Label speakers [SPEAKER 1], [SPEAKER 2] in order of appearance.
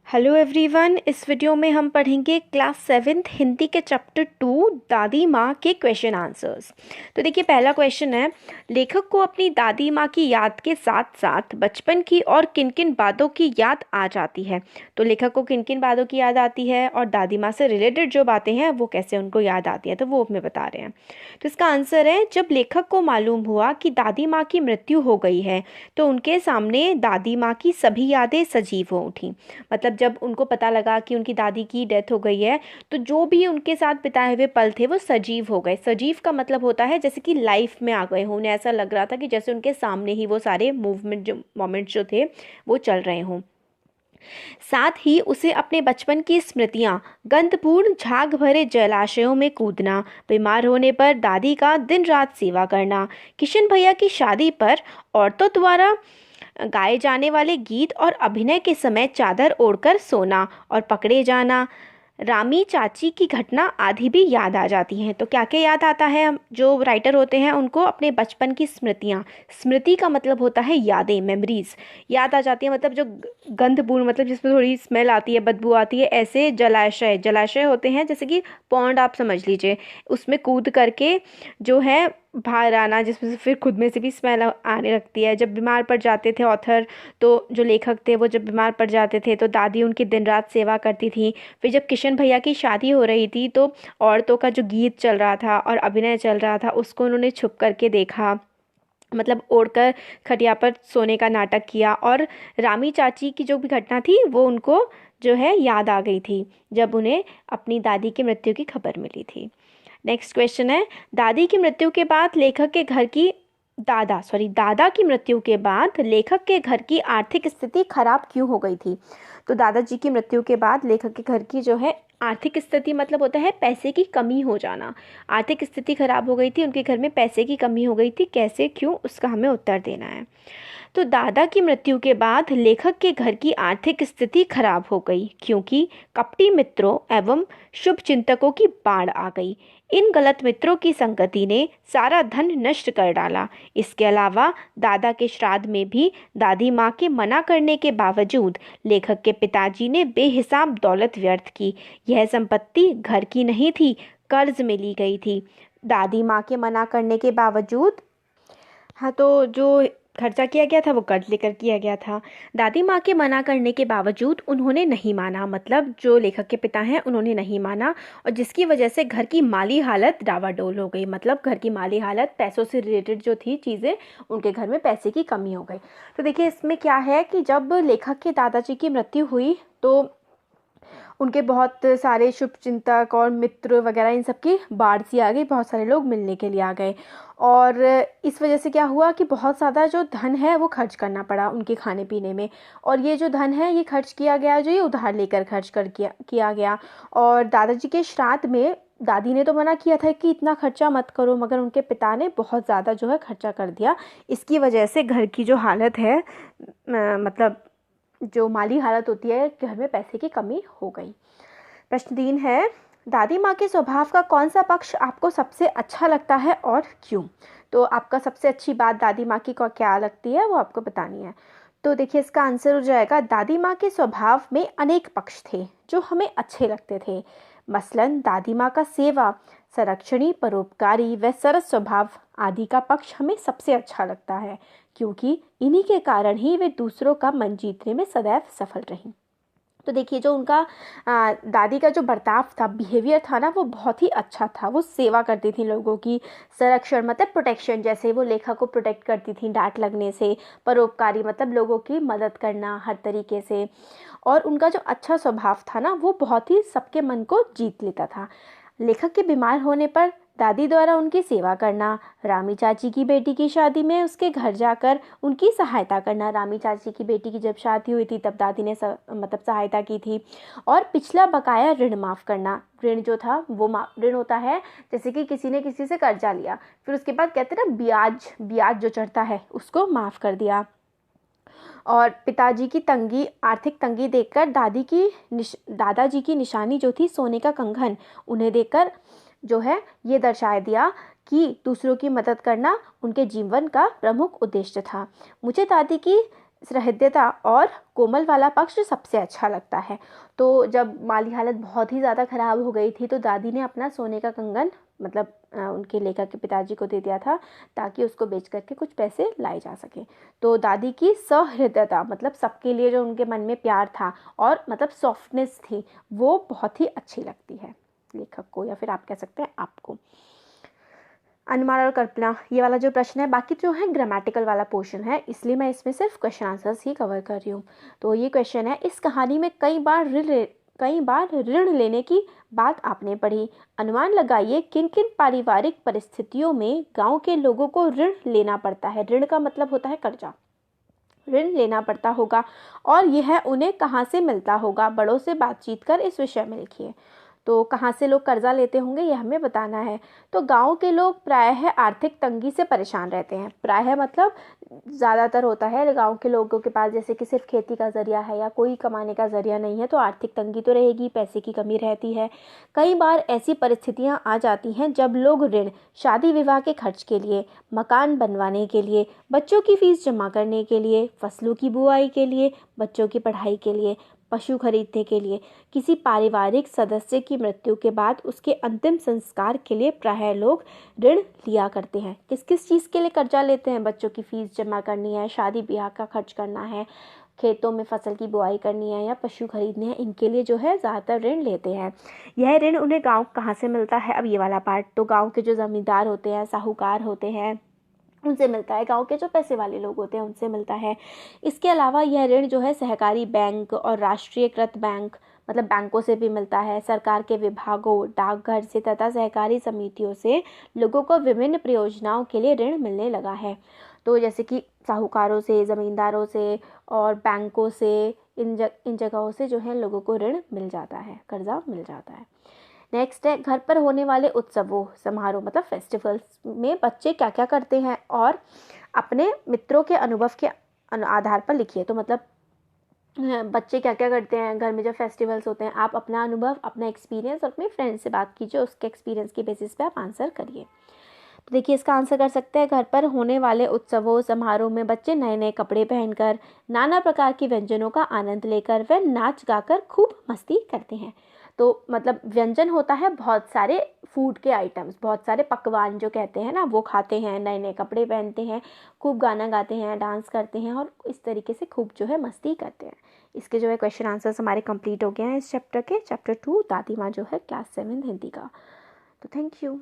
[SPEAKER 1] Hello everyone. इस video में हम पढ़ेंगे क्लास 7th हिंदी के चैप्टर 2 दादी माँ के क्वेश्चन आंसर्स। तो देखिए, पहला क्वेश्चन है, लेखक को अपनी दादी माँ की याद के साथ साथ बचपन की और किन किन बातों की याद आ जाती है। तो लेखक को किन किन बातों की याद आती है और दादी माँ से रिलेटेड जो बातें हैं वो कैसे उनको याद आती है, तो वो हमें बता रहे हैं। तो इसका आंसर है, जब लेखक को मालूम हुआ कि दादी माँ की मृत्यु हो गई है तो उनके सामने दादी माँ की सभी यादें सजीव हो उठी। मतलब जब उनको पता लगा कि उनकी दादी की डेथ हो गई है तो जो भी उनके साथ बिताए हुए पल थे वो सजीव हो गए। सजीव का मतलब होता है जैसे कि लाइफ में आ गए हों, उन्हें ऐसा लग रहा था कि जैसे उनके सामने ही वो सारे मोमेंट्स जो थे वो चल रहे हों। साथ ही उसे अपने बचपन की स्मृतियां, गंधपूर्ण झाग भरे जलाशयों में कूदना, बीमार होने पर दादी का दिन रात सेवा करना, किशन भैया की शादी पर औरतों द्वारा गाए जाने वाले गीत और अभिनय के समय चादर ओढ़कर सोना और पकड़े जाना, रामी चाची की घटना आदि भी याद आ जाती हैं। तो क्या क्या याद आता है? जो राइटर होते हैं उनको अपने बचपन की स्मृतियाँ, स्मृति का मतलब होता है यादें, मेमोरीज याद आ जाती है। मतलब जो गंधपूर्ण मतलब जिसमें थोड़ी स्मेल आती है, बदबू आती है, ऐसे जलाशय जलाशय होते हैं जैसे कि पौंड आप समझ लीजिए, उसमें कूद करके जो है बाहर आना, जिसमें से फिर खुद में से भी स्मेल आने लगती है। जब बीमार पड़ जाते थे ऑथर, तो जो लेखक थे वो जब बीमार पड़ जाते थे तो दादी उनकी दिन रात सेवा करती थी। फिर जब किशन भैया की शादी हो रही थी तो औरतों का जो गीत चल रहा था और अभिनय चल रहा था उसको उन्होंने छुप करके देखा, मतलब ओढ़कर खटिया पर सोने का नाटक किया। और रामी चाची की जो भी घटना थी वो उनको जो है याद आ गई थी जब उन्हें अपनी दादी की मृत्यु की खबर मिली थी। नेक्स्ट क्वेश्चन है, दादी की मृत्यु के बाद लेखक के घर की दादा की मृत्यु के बाद लेखक के घर की आर्थिक स्थिति खराब क्यों हो गई थी। तो दादाजी की मृत्यु के बाद लेखक के घर की जो है आर्थिक स्थिति मतलब होता है पैसे की कमी हो जाना। आर्थिक स्थिति खराब हो गई थी, उनके घर में पैसे की कमी हो गई थी। कैसे, क्यों, उसका हमें उत्तर देना है। तो दादा की मृत्यु के बाद लेखक के घर की आर्थिक स्थिति खराब हो गई क्योंकि कपटी मित्रों एवं शुभ चिंतकों की बाढ़ आ गई। इन गलत मित्रों की संगति ने सारा धन नष्ट कर डाला। इसके अलावा दादा के श्राद्ध में भी दादी माँ के मना करने के बावजूद लेखक के पिताजी ने बेहिसाब दौलत व्यर्थ की। यह संपत्ति घर की नहीं थी, कर्ज में ली गई थी। दादी माँ के मना करने के बावजूद, हाँ, तो जो खर्चा किया गया था वो कर्ज लेकर किया गया था। दादी माँ के मना करने के बावजूद उन्होंने नहीं माना, मतलब जो लेखक के पिता हैं उन्होंने नहीं माना, और जिसकी वजह से घर की माली हालत डावाडोल हो गई। मतलब घर की माली हालत, पैसों से रिलेटेड जो थी चीज़ें, उनके घर में पैसे की कमी हो गई। तो देखिए, इसमें क्या है कि जब लेखक के दादाजी की मृत्यु हुई तो उनके बहुत सारे शुभचिंतक और मित्र वगैरह इन सब की बाढ़ सी आ गई, बहुत सारे लोग मिलने के लिए आ गए। और इस वजह से क्या हुआ कि बहुत ज़्यादा जो धन है वो खर्च करना पड़ा उनके खाने पीने में। और ये जो धन है ये खर्च किया गया, जो ये उधार लेकर खर्च कर किया गया। और दादाजी के श्राद्ध में दादी ने तो मना किया था कि इतना खर्चा मत करो, मगर उनके पिता ने बहुत ज़्यादा जो है खर्चा कर दिया। इसकी वजह से घर की जो हालत है, मतलब जो माली हालत होती है, घर में पैसे की कमी हो गई। प्रश्न 3 है, दादी माँ के स्वभाव का कौन सा पक्ष आपको सबसे अच्छा लगता है और क्यों। तो आपका सबसे अच्छी बात दादी माँ की क्या लगती है वो आपको बतानी है। तो देखिए, इसका आंसर हो जाएगा, दादी माँ के स्वभाव में अनेक पक्ष थे जो हमें अच्छे लगते थे। मसलन दादी माँ का सेवा, संरक्षणी, परोपकारी व सरस स्वभाव आदि का पक्ष हमें सबसे अच्छा लगता है, क्योंकि इन्हीं के कारण ही वे दूसरों का मन जीतने में सदैव सफल रहीं। तो देखिए, जो उनका दादी का जो बर्ताव था, बिहेवियर था ना, वो बहुत ही अच्छा था। वो सेवा करती थी लोगों की, संरक्षण मतलब प्रोटेक्शन, जैसे वो लेखक को प्रोटेक्ट करती थी डांट लगने से, परोपकारी मतलब लोगों की मदद करना हर तरीके से। और उनका जो अच्छा स्वभाव था ना, वो बहुत ही सबके मन को जीत लेता था। लेखक के बीमार होने पर दादी द्वारा उनकी सेवा करना, रामी चाची की बेटी की शादी में उसके घर जाकर उनकी सहायता करना। रामी चाची की बेटी की जब शादी हुई थी तब दादी ने मतलब सहायता की थी। और पिछला बकाया ऋण माफ़ करना। ऋण जो था वो ऋण होता है जैसे कि किसी ने किसी से कर्जा लिया, फिर उसके बाद कहते हैं ना ब्याज, ब्याज जो चढ़ता है उसको माफ़ कर दिया। और पिताजी की तंगी, आर्थिक तंगी देखकर दादाजी की निशानी जो थी सोने का कंगन, उन्हें देखकर जो है ये दर्शा दिया कि दूसरों की मदद करना उनके जीवन का प्रमुख उद्देश्य था। मुझे दादी की सहृदयता और कोमल वाला पक्ष सबसे अच्छा लगता है। तो जब माँ की हालत बहुत ही ज़्यादा ख़राब हो गई थी तो दादी ने अपना सोने का कंगन मतलब उनके लेखक के पिताजी को दे दिया था ताकि उसको बेच करके कुछ पैसे लाए जा सके। तो दादी की सहृदयता मतलब सबके लिए जो उनके मन में प्यार था और मतलब सॉफ्टनेस थी वो बहुत ही अच्छी लगती है लेखक को, या फिर आप कह सकते हैं आपको। अनुमान और कल्पना ये वाला जो प्रश्न है, बाकी जो है ग्रामेटिकल वाला पोर्शन है, इसलिए मैं इसमें सिर्फ क्वेश्चन आंसर्स ही कवर कर रही हूँ। तो ये क्वेश्चन है, इस कहानी में कई बार ऋण लेने की बात आपने पढ़ी। अनुमान लगाइए किन किन पारिवारिक परिस्थितियों में गांव के लोगों को ऋण लेना पड़ता है। ऋण का मतलब होता है कर्जा, ऋण लेना पड़ता होगा और यह उन्हें कहाँ से मिलता होगा। बड़ों से बातचीत कर इस विषय में लिखिए। तो कहाँ से लोग कर्जा लेते होंगे यह हमें बताना है। तो गांव के लोग प्रायः आर्थिक तंगी से परेशान रहते हैं। प्रायः मतलब ज़्यादातर होता है गांव के लोगों के पास जैसे कि सिर्फ खेती का ज़रिया है या कोई कमाने का ज़रिया नहीं है, तो आर्थिक तंगी तो रहेगी, पैसे की कमी रहती है। कई बार ऐसी परिस्थितियां आ जाती हैं जब लोग ऋण शादी विवाह के खर्च के लिए, मकान बनवाने के लिए, बच्चों की फीस जमा करने के लिए, फसलों की बुआई के लिए, बच्चों की पढ़ाई के लिए, पशु खरीदने के लिए, किसी पारिवारिक सदस्य की मृत्यु के बाद उसके अंतिम संस्कार के लिए प्रायः लोग ऋण लिया करते हैं। किस किस चीज़ के लिए कर्जा लेते हैं? बच्चों की फीस जमा करनी है, शादी ब्याह का खर्च करना है, खेतों में फसल की बुआई करनी है या पशु खरीदने हैं, इनके लिए जो है ज़्यादातर ऋण लेते हैं। यह ऋण उन्हें गाँव कहाँ से मिलता है? अब ये वाला पार्ट, तो गाँव के जो ज़मींदार होते हैं, साहूकार होते हैं, उनसे मिलता है। गांव के जो पैसे वाले लोग होते हैं उनसे मिलता है। इसके अलावा यह ऋण जो है सहकारी बैंक और राष्ट्रीयकृत बैंक मतलब बैंकों से भी मिलता है। सरकार के विभागों, डाकघर से तथा सहकारी समितियों से लोगों को विभिन्न परियोजनाओं के लिए ऋण मिलने लगा है। तो जैसे कि साहूकारों से, ज़मींदारों से और बैंकों से, इन जगहों से जो है लोगों को ऋण मिल जाता है, कर्जा मिल जाता है। नेक्स्ट है, घर पर होने वाले उत्सवों, समारोह मतलब फेस्टिवल्स में बच्चे क्या क्या करते हैं और अपने मित्रों के अनुभव के आधार पर लिखिए। तो मतलब बच्चे क्या क्या करते हैं घर में जब फेस्टिवल्स होते हैं, आप अपना अनुभव, अपना एक्सपीरियंस और अपने फ्रेंड से बात कीजिए, उसके एक्सपीरियंस की बेसिस पे आप आंसर करिए। तो देखिए इसका आंसर कर सकते हैं, घर पर होने वाले उत्सवों समारोह में बच्चे नए नए कपड़े पहनकर, नाना प्रकार के व्यंजनों का आनंद लेकर वे नाच गाकर खूब मस्ती करते हैं। तो मतलब व्यंजन होता है बहुत सारे फूड के आइटम्स, बहुत सारे पकवान जो कहते हैं ना, वो खाते हैं, नए नए कपड़े पहनते हैं, खूब गाना गाते हैं, डांस करते हैं और इस तरीके से खूब जो है मस्ती करते हैं। इसके जो है क्वेश्चन आंसर्स हमारे कंप्लीट हो गए हैं इस चैप्टर के, चैप्टर 2 दादी माँ जो है क्लास 7 हिंदी का। तो थैंक यू।